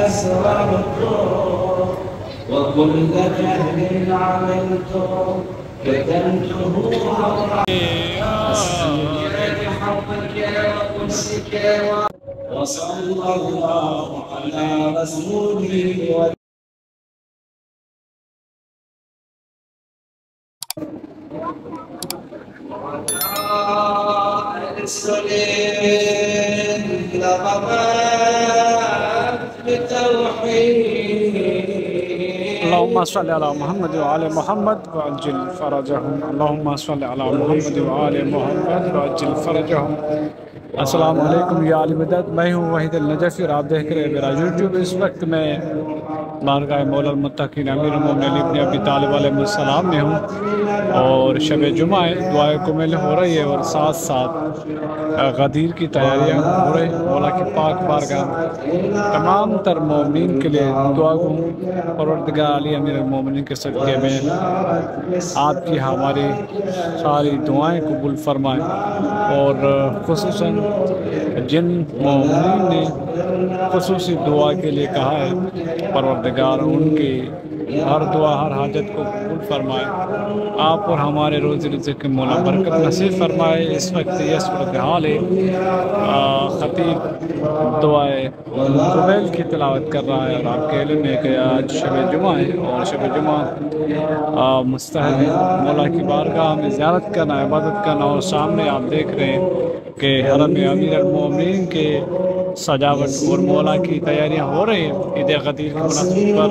أسررت وكل جهل عملت كتمته بحقك وقدسك وصلى الله على رسوله السليم لغمات بتوحيد. اللهم صل على محمد وعلى محمد وعجل فرجهم. اللهم صل على محمد وعلى محمد وعجل فرجهم। अस्सलाम वालेकुम या अली मदद, मैं हूँ वहीद अल नजफ़ी और आप देख रहे हैं मेरा यूट्यूब। इस वक्त मैं बारगाह मौला मुत्तकीन अमीर मोमिनीन इब्न अबी तालिब अलैहिस्सलाम में हूँ और शब जुमा है, दुआए कुमिल हो रही है और साथ साथ गदीर की तैयारियाँ हो रही। मौला की पाक बारगाह तमाम तर मोमिनीन के लिए दुआ गो परवरदिगार अली अमीर मोमिनीन के सदक़े में आपकी हमारी सारी दुआएं कबूल फरमाए और खुसूसन जिन मोमिनीन ने खुसूसी दुआ के लिए कहा है, परवरदिगार उनकी हर दुआ हर हाजत को कबूल फरमाए। आप और हमारे रोज़ी रिज़्क़ के मौला बरकत नसीब फरमाए। इस वक्त यह सूरत हाल है, ख़तीब दुआए कुमैल की तिलावत कर रहा है और आपके इल्म में कि आज शब जुमा है और शब जुमा मुस्तहब है मौला की बारगाह में ज़ियारत करना, इबादत करना। और सामने आप देख रहे हैं कि हरम अमीर अल मोमिनीन के सजावट और मौला की तैयारियां हो रही हैं ईद गदीर के मुनासिब पर।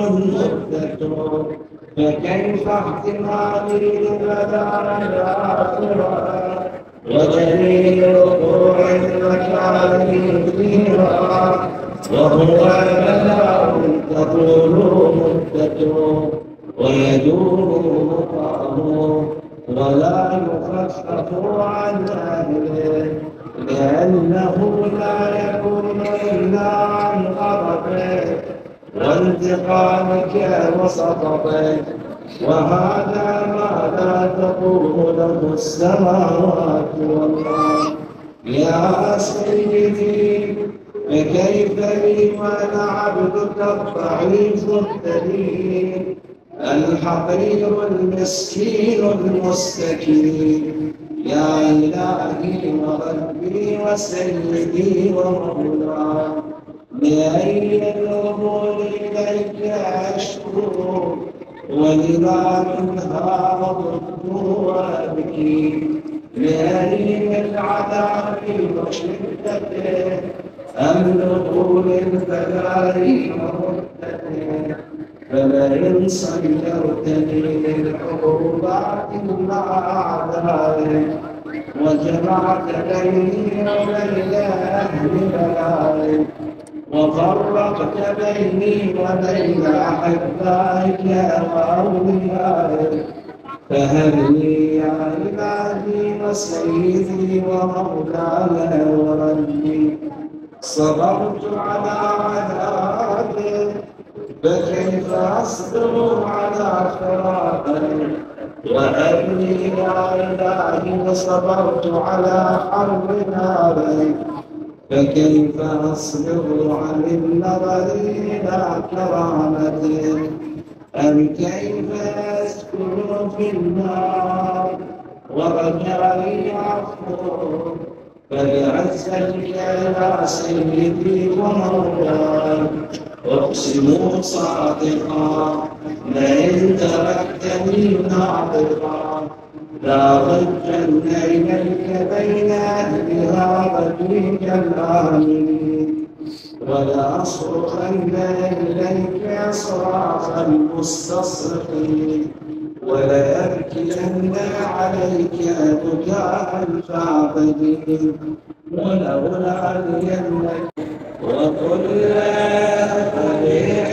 ولا يخفف عن أهله لأنه لا يكون إلا عن غضبه وانتقامك وسخطك، وهذا ما لا تقوم له السماوات والأرض. يا سيدي فكيف لي وأنا عبدك الضعيف الدليل الحقير المسكين المستكين. يا إلهي وربي وسيدي ومولاي، بأي الأمور إليك أشكو ولما منها أضد وأبكي، بأليم العذاب وشدته أملك للبلاء ومدته. فلئن صيرتني للعقوبات مع أعدائي وجمعت بيني وبين أهل بلائي وفرقت بيني وبين أحبائك وأوليائك، فهل لي يا إلهي وسيدي ومولاي وربي صبرت على عذابك، فكيف أصبر على فراقك وأبني يا إلهي وصبرت على حرب نارك، فكيف أصبر عن النظر إلى كرامتك؟ أم كيف أسكن في النار ورجائي عفوك؟ فبعزتك يا سيدي ومولاي أقسم صادقا لئن تركتني ناطقا لأضجن إليك بين أهلها رجيك الآمنين، ولأصرخن إليك صراخ المستصرخين، وليبكين عليك بكاء الفاقدين، ولأولعنك وكل قبيح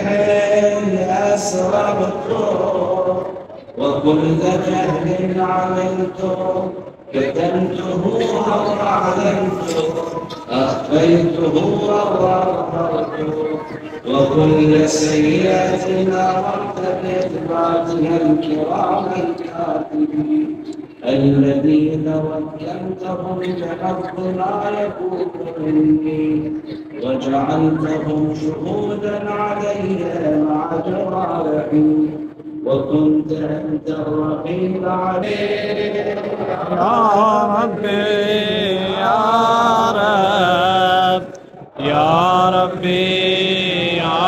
أسررت وكل جهل عملت كتمته أو أعلنت أخفيته أو أظهرت، وكل سيئة أمرت بإثباتها الكرام الكاتبين الذين وكلتهم بحق ما يكون مني وجعلتهم شهودا الرحيم وكنت أنت الرقيب عليه. يا ربي يا رب يا ربي يا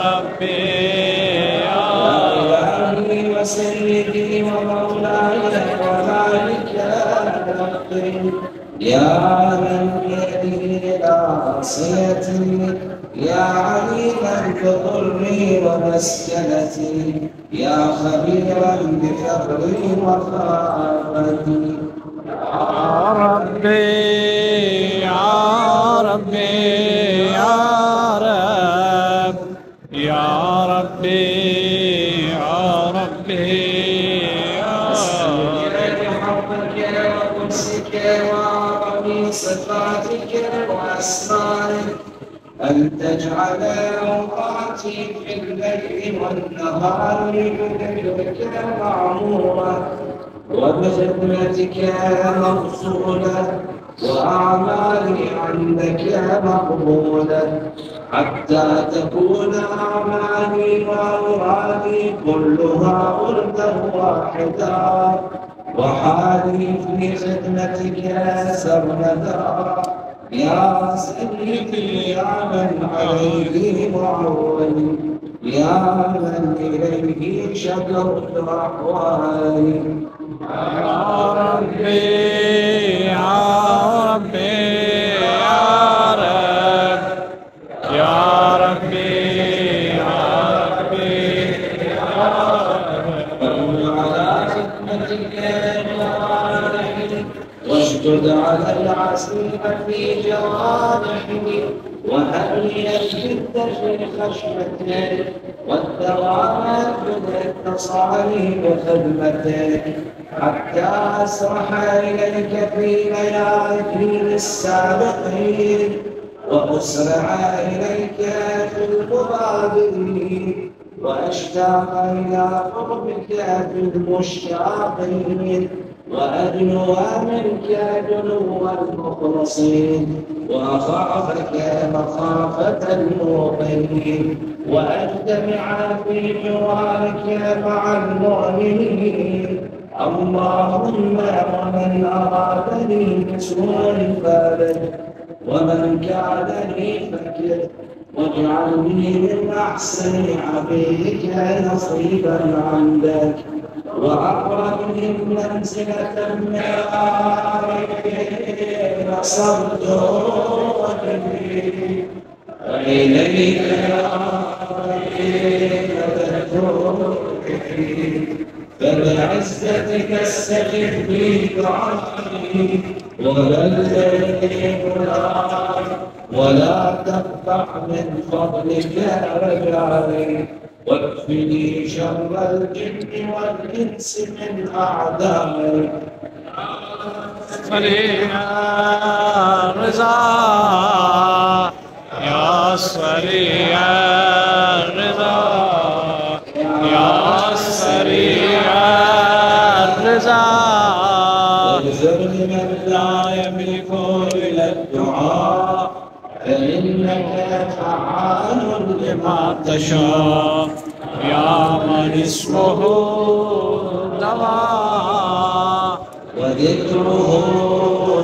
ربي يا إلهي وسيدي ومولاي ومالك الملك يا من بيده ناصيتي يا عليما بضري ومسكنتي يا خبيرا بفقري وخافتي. يا ربي يا ربي يا رب يا ربي يا ربي بحبك وقدسك وعظم صفاتك وأسرارك أن تجعل أوقاتي في الليل والنهار بذكرك معمورة وبخدمتك موصولة وأعمالي عندك مقبولة حتى تكون أعمالي وأورادي كلها وردا واحدا وحالي في خدمتك سرمدا يا سيدي يا من عليه معول يا من إليه شكرت أحوالي. يا ربي يا ربي يا ربي يا ربي على خدمتك جوارحي واشدد على العزيم في جوارحي وهيئ الجد في خشمتك والدوام بالاتصال بخدمتك حتى أسرح إليك في ليالي السابقين وأسرع إليك في المبادرين وأشتاق إلى قربك في المشتاقين وأدنو منك دنو المخلصين وأخافك مخافة الموقنين وأجتمع في جوارك مع المؤمنين. اللهم ومن أرادني بسوء فارج ومن كادني فكر واجعلني من أحسن عبيدك نصيبا عندك وأقربني منزلة من العارفين صرت وجهي وإليك يا ربي تذكرني فبعزتك استجب لي دعائي ولا تقطع من فضلك رجائي واكفني شر الجن والإنس من أعدائي. سريع الرضا يا سريع الرضا يا سريع الرضا واغفر لمن لا يملك إلى الدعاء فإنك فعال لما تشاء يا من اسمه دواء وذكره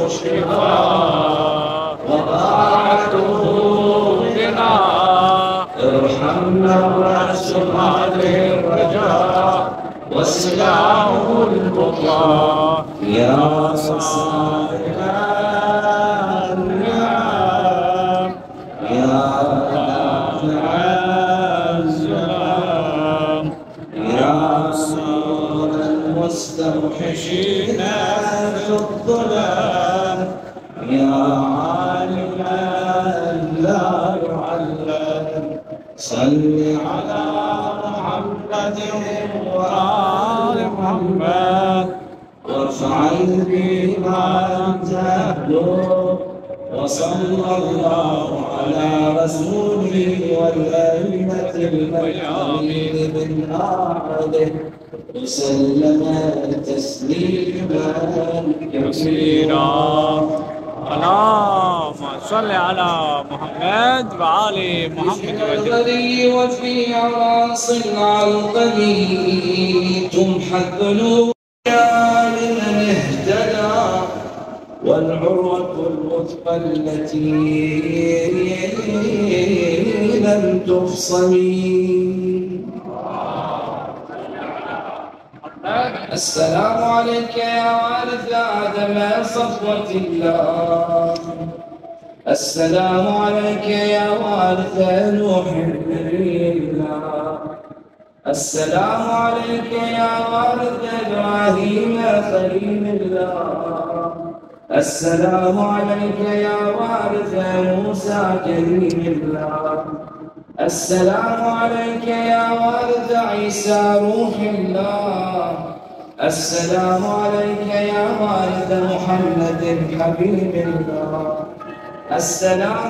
شفاء وطاعته غنى ارحمنا وارزق عليه الرجاء وسلاحه البقاء يا صاحب النعم يا رافع الزلام يا صور المستوحشين في الظلام يا عالما لا يعلم صل على محمد وآل محمد وافعل بما أنت أهله وصلى الله على رسوله والأئمة الميامين من أعده وسلم تسليما كثيرا. اللهم صل على محمد وآل محمد البدري وفي عراس العلقمي تمحى الذنوب لمن اهتدى والعروة الوثقى التي لم تفصل. السلام عليك يا وارث آدم صفوة الله. السلام عليك يا وارث نوح الله. السلام عليك يا وارث إبراهيم خليل الله. السلام عليك يا وارث موسى كريم الله. السلام عليك يا وارث عيسى روح الله. السلام عليك يا وارث محمد حبيب الله. السلام